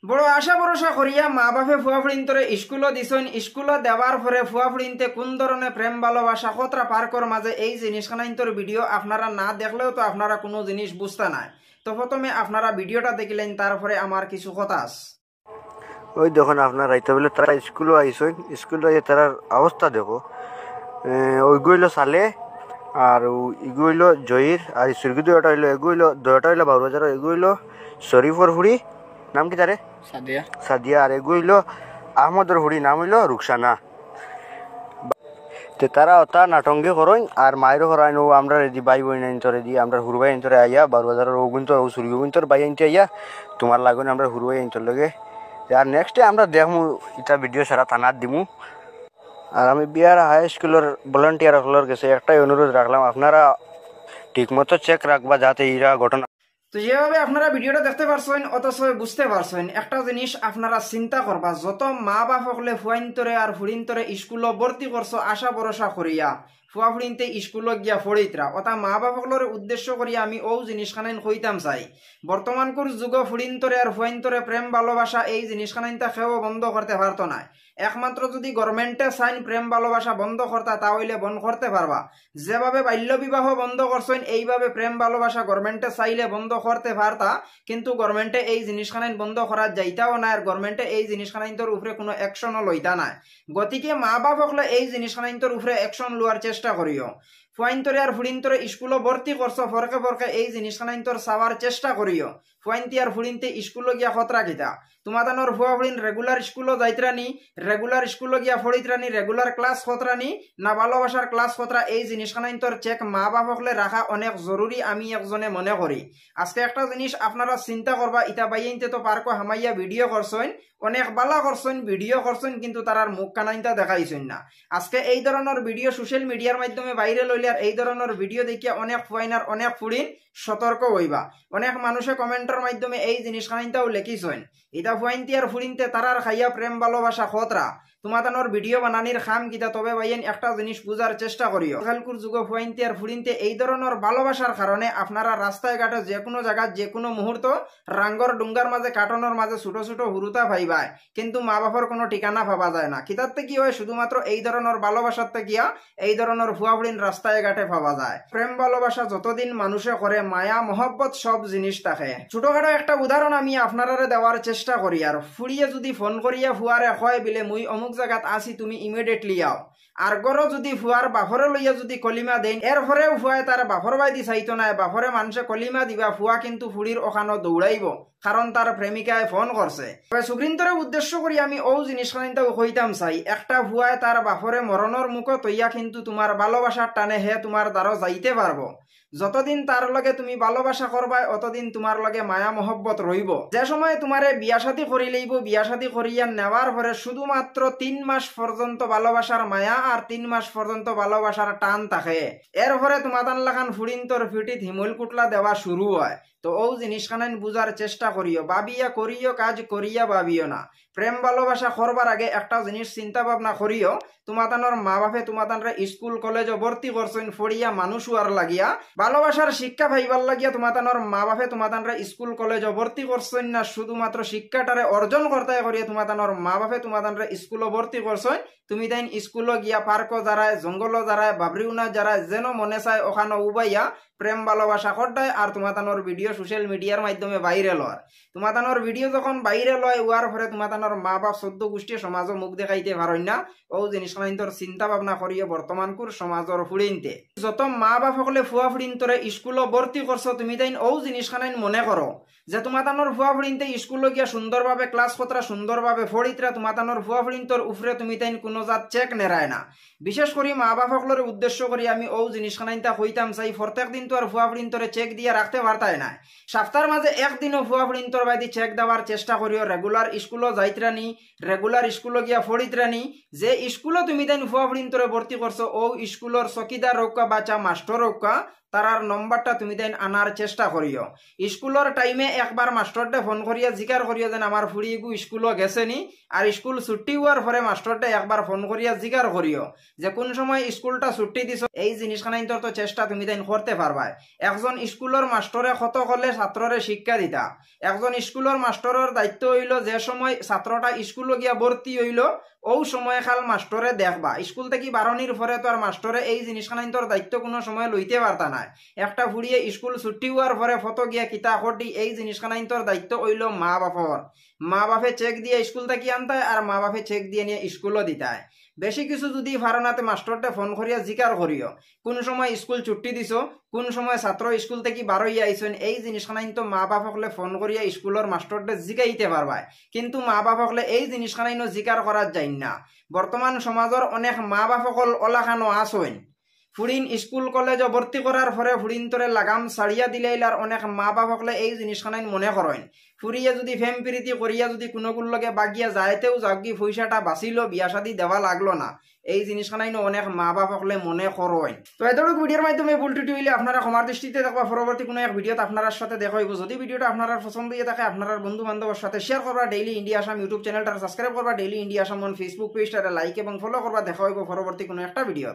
বড় আশা ভরসা করিয়া মা বাপে ফুয়াফুড়িন্তরে স্কুলও দিছইন। স্কুলও দেওয়ার পরে ফুয়াফুড়িনতে কোন ধরনের প্রেম ভালোবাসা কতটা পার্কর মাঝে এই জিনিসখানাইন্তর ভিডিও আপনারা না দেখলেও তো আপনারা কোনো জিনিস বুঝতে নাই। তো প্রথমে আপনারা ভিডিওটা দেখিলেন, তারপরে আমার কিছু কথা আছে। ওই দেখুন আপনার রাইতে বলে তারা স্কুলও আইসইন, স্কুল আইয়ে তার অবস্থা দেখো। ওইগুলো সালে আর ইগুইলো জয়ীর আর সুরগি দুটা হইলো, এগুইলো দুটা হইলো বাবুবাজার, এগুইলো শরীফর হুড়ি নাম কি তারে সাদিয়া সাদিয়া, আর এগুইলো আহমদর হুড়ি নাম হইলো রুকসানা। তে তারা ওটা নাটঙ্গে করইন আর মায়েরও করাইন। ও আমরা রেডি ভাই বোন আইনতরে দিয়ে আমরা হুরবাই আইনতরে আইয়া বাবুবাজারের ও গুন্তর ও সুরগি গুন্তর বাই আইনতে আইয়া তোমার লাগুন আমরা হুরবাই আইনতর লগে। আর নেক্সটে আমরা দেখমু এটা ভিডিও সারা থানার দিমু। আর আমি বিহার হাই স্কুলের ভলান্টিয়ার হলোর কাছে একটাই অনুরোধ রাখলাম, আপনারা ঠিকমতো চেক রাখবা যাতে এরা ঘটনা। তো যেভাবে আপনারা ভিডিওটা দেখতে পারছেন অথচ বুঝতে পারছেন, একটা জিনিস আপনারা চিন্তা করবা, যত মা বাপ হকলে ফুয়াইন্তরে আর ফুড়িন্তরে স্কুলও ভর্তি করছো আশা ভরসা করিয়া ফুয়াফুড়িনতে স্কুলত গিয়া ফড়িতরা অথা মা বাপ হকলের উদ্দেশ্য করিয়া আমি ও জিনিসখানাইন কইতাম চাই। বর্তমানকুর যুগ ফুড়িন্তরে আর ফুয়াইন্তরে প্রেম ভালোবাসা এই জিনিসখানাইনটা খেয়েও বন্ধ করতে পারতো না। একমাত্র যদি গভর্নমেন্টে সাইন প্রেম ভালোবাসা বন্ধ করতা তাহলে বন্ধ করতে পারবা। যেভাবে বাল্য বিবাহ বন্ধ করছেন এইভাবে প্রেম ভালোবাসা গভর্নমেন্টে চাইলে বন্ধ করতে পারতা, কিন্তু গভর্নমেন্টে এই জিনিসখানাইন বন্ধ করা যাইতাও না, আর গভর্নমেন্টে এই জিনিসখানাইনটোর উপরে কোনো অ্যাকশনও লইতা না। গতিকে মা বাপ হকলে এই জিনিসখানাইনটোর উপরে অ্যাকশন লওয়ার চেষ্টা করিও। ফুয়াইন্তরে আর ফুড়িন্তরে স্কুলও ভর্তি করছো ফরকে ফরকে এই জিনিসখানাইনটোর চাওয়ার চেষ্টা করিও। ফুয়াইন্তি আর ফুড়িনতে স্কুলও গিয়া খতরা গিতা তোমাদানোর ফুয়া ফুড়িন রেগুলার স্কুলও যাইতরানি, রেগুলার স্কুলও গিয়া ফড়িতরানি, রেগুলার ক্লাস খতরানি না ভালোবাসার ক্লাস খতরা, এই জিনিসখানাইনটোর চেক মা বাপ হকলে রাখা অনেক জরুরি আমি একজনে মনে করি। আজকে একটা জিনিস আপনারা চিন্তা করবা, ইটা বাইতে তো পার্কো হামাইয়া ভিডিও করছেন, অনেক বালা করছেন ভিডিও করছেন, কিন্তু তারার মুখ কানাইনটা দেখাইছেন না। আজকে এই ধরনের ভিডিও সোশ্যাল মিডিয়ার মাধ্যমে বাইরে লইলে আর এই ধরনের ভিডিও দেখিয়া অনেক ফুয়াইনার অনেক ফুড়িন সতর্ক হইবা। অনেক মানুষে কমেন্টের মাধ্যমে এই জিনিসখানিটাও লেখিছেন, ইটা ফুয়াইন্তি আর ফুড়িনতে তারার খাইয়া প্রেম ভালোবাসা খতরা তোমাদানোর ভিডিও বানানির খাম কিতা। তবে ভাইয়েন একটা জিনিস বুঝার চেষ্টা করিও, আজকালকার যুগ ফুয়াইন্তি আর ফুড়িনতে এই ধরনের ভালোবাসার কারণে আপনারা রাস্তায় ঘাটে যে কোনো জায়গায় যে কোনো মুহূর্ত রাঙ্গর ডুঙ্গার মাঝে কাটনের মাঝে ছোট ছোট হুরুতা পাইবায়, কিন্তু মা বাবার কোনো ঠিকানা পাওয়া যায় না। কিতাতে কি হয়, শুধুমাত্র এই ধরনের ভালোবাসাতে গিয়া এই ধরনের ফুয়াফুড়িন রাস্তায় ঘাটে পাওয়া যায়। প্রেম ভালোবাসা যতদিন মানুষে করে মায়া মহব্বত সব জিনিস থাকে। ছোটখাটো একটা উদাহরণ আমি আপনারা দেওয়ার চেষ্টা করি। আর ফুড়িয়ে যদি ফোন করিয়া ফুয়ারে হয় বিলে মুই অমুক জায়গাত আসি তুমি ইমিডিয়েটলি আও, আর গরো যদি ফুয়ার বাফরে লইয়া যদি কলিমা দেন এরপরেও ফুয়ায় তার বাফর বাইদি চাইতো না, বাফরে মানুষে কলিমা দিবা ফুয়া কিন্তু ফুড়ির ওখানো দৌড়াইব, কারণ তার প্রেমিকায় ফোন করছে। তবে সুগ্রীন্তরে উদ্দেশ্য করি আমি ও জিনিসখানিটা কইতাম চাই, একটা ফুয়ায় তার বাফরে মরণর মুখ তৈয়া কিন্তু তোমার ভালোবাসার টানে হে তোমার দ্বারা যাইতে পারবো। যতদিন তার লগে তুমি ভালোবাসা করবা অতদিন তোমার লগে মায়া মহব্বত রইব। যে সময় তোমারে বিয়া শাদী করি লইব, বিয়া শাদী করিয়া নেওয়ার পরে শুধুমাত্র 3 মাস পর্যন্ত ভালোবাসার মায়া আর 3 মাস পর্যন্ত ভালোবাসার টান থাকে। এরপরে তোমাদান লাগান ফুড়িন্তর ফিটিত হিমুল কুটলা দেওয়া শুরু হয়। তো ও জিনিসখানাইন বুঝার চেষ্টা করিও, ভাবিয়া করিও কাজ করিয়া ভাবিও না। প্রেম ভালোবাসা করবার আগে একটা জিনিস চিন্তা ভাবনা করিও, তোমাদানোর মা বাপে তোমাদানরে স্কুল কলেজে ভর্তি করছেন ফড়িয়া মানুষ হওয়ার লাগিয়া, ভালোবাসার শিক্ষা পাইবার লাগিয়া তোমাদানোর মা বাপে তোমাদানরে স্কুল কলেজে ভর্তি করছেন না শুধুমাত্র শিক্ষাটারে অর্জন করতে করিয়া তোমাদানোর মা বাপে তোমাদানরে স্কুলে ভর্তি করছেন। তুমি তাই স্কুলে গিয়া পার্ক যারায় জঙ্গল যারায় বাবরিউনা যারায় যেন মনে চায় ওখানে উবাইয়া প্রেম ভালোবাসা করতায় আর তোমাদানোর ভিডিও সোশ্যাল মিডিয়ার মাধ্যমে বাইরে লয়। তোমাদানোর ভিডিও যখন বাইরে লয় উয়ার পরে তোমাদানোর মা বাপ 14 গোষ্ঠী সমাজও মুখ দেখাইতে পারেন না। ও জিনিসখানিন্তর চিন্তা ভাবনা করিয়ে বর্তমানকুর সমাজের ফুড়িনতে যত মা বাপ সকলে ফুয়া ফুড়িনতরে স্কুলে ভর্তি করছো, তুমি তাই ও জিনিসখানাইন মনে করো যে তোমাদানোর ফুয়া ফুড়িনতে স্কুলে গিয়া সুন্দরভাবে ক্লাস কতরা সুন্দরভাবে ফড়িতরা তোমাদানোর ফুয়া ফুড়িনতর উপরে তুমি তাই কোনো জাত চেক নেরায় না। বিশেষ করে মা বাপ সকলের উদ্দেশ্য করি আমি ও জিনিসখানাইনটা কইতাম চাই, প্রত্যেক দিন তো আর ফুয়া ফুড়িনতরে চেক দিয়ে রাখতে পারতাই না। সপ্তাহের মাঝে একদিনও ফুয়া ফুড়িনতর বাইদি চেক দেওয়ার চেষ্টা করিও। রেগুলার স্কুলে যাইতরানি, রেগুলার স্কুলে গিয়া ফড়িতরানি, যে স্কুলে তুমি তাই ফুয়া ফুড়িনতরে ভর্তি করছো ও স্কুলের চকিদার রৌকা বাচ্চা মাস্টার রৌকা তারার নম্বরটা তুমি দেন আনার চেষ্টা করিও। স্কুলের টাইমে একবার মাস্টারডে ফোন করিয়া জিকার করিও যেন আমার ফুড়িগু স্কুলও গেছেনি, আর স্কুল ছুটি হওয়ার পরে মাস্টারডে একবার ফোন করিয়া জিকার করিও যে কোন সময় স্কুলটা ছুটি দিছ। এই জিনিসখানা তো চেষ্টা তুমি দেন করতে পারবা। একজন স্কুলের মাস্টরে কত করলে ছাত্ররে শিক্ষা দিতা। একজন স্কুলের মাস্টরের দায়িত্ব হইল যে সময় ছাত্রটা স্কুলে গিয়া ভর্তি হইল ও সময় খাল মাস্টরে দেখবা। স্কুল থেকে বারণির পরে তো আর মাস্টরে এই জিনিসখানা তোর দায়িত্ব কোনো সময় লইতে পারতা না। একটা ফুড়িয়ে স্কুল ছুটি হওয়ার পরে ফটো গিয়া কিতা খটি এই জিনিসখানা তোর দায়িত্ব হইল মা বাপর। মা বাপে চেক দিয়ে স্কুল থেকে আনতায় আর মা বাপে চেক দিয়ে নিয়ে স্কুলও দিতায়। বেশি কিছু যদি ভারনাতে মাস্টরটা ফোন করিয়া জিকার করিও কোন সময় স্কুল ছুটি দিছ, কোন সময় ছাত্র স্কুল থেকে বারোইয়া আইসেন, এই জিনিসখানা তো মা বাপ হকলে ফোন করিয়া স্কুলের মাস্টরটা জিকাইতে পারবায়। কিন্তু মা বাপ হকলে এই জিনিসখানাই জিকার করার যায় না। বর্তমান সমাজের অনেক মা বাপ হকল ওলাখানো আসেন ফুড়িন স্কুল কলেজ ভর্তি করার পরে ফুড়িন তোরে লাগাম ছাড়িয়া দিলাইলার অনেক মা বাপ হকলে এই জিনিসখানাই মনে করেন ফুরিয়ে যদি ফেম প্রীতি করিয়া যদি কোনোগুর লগে বাগিয়া যাইতেও যাকি পয়সাটা বাঁচিল বিয়া শাদী দেওয়া লাগলো না, এই জিনিসখানাই অনেক মা বাপ হকলে মনে করেন। তো এতটুকু ভিডিওর মাধ্যমে ভুল ত্রুটি হইলে আপনারা ক্ষমার দৃষ্টিতে দেখবা। পরবর্তী কোনো এক ভিডিওতে আপনার সাথে দেখা হইব। যদি ভিডিওটা আপনার পছন্দ হয়ে থাকে আপনার বন্ধু বান্ধবের সাথে শেয়ার করবা। ডেইলি ইন্ডিয়া আসাম ইউটিউব চ্যানেলটা সাবস্ক্রাইব করবা। ডেইলি ইন্ডিয়া আসাম ফেসবুক পেজটা লাইক এবং ফলো করবা। দেখা হইব পরবর্তী কোনো একটা ভিডিও।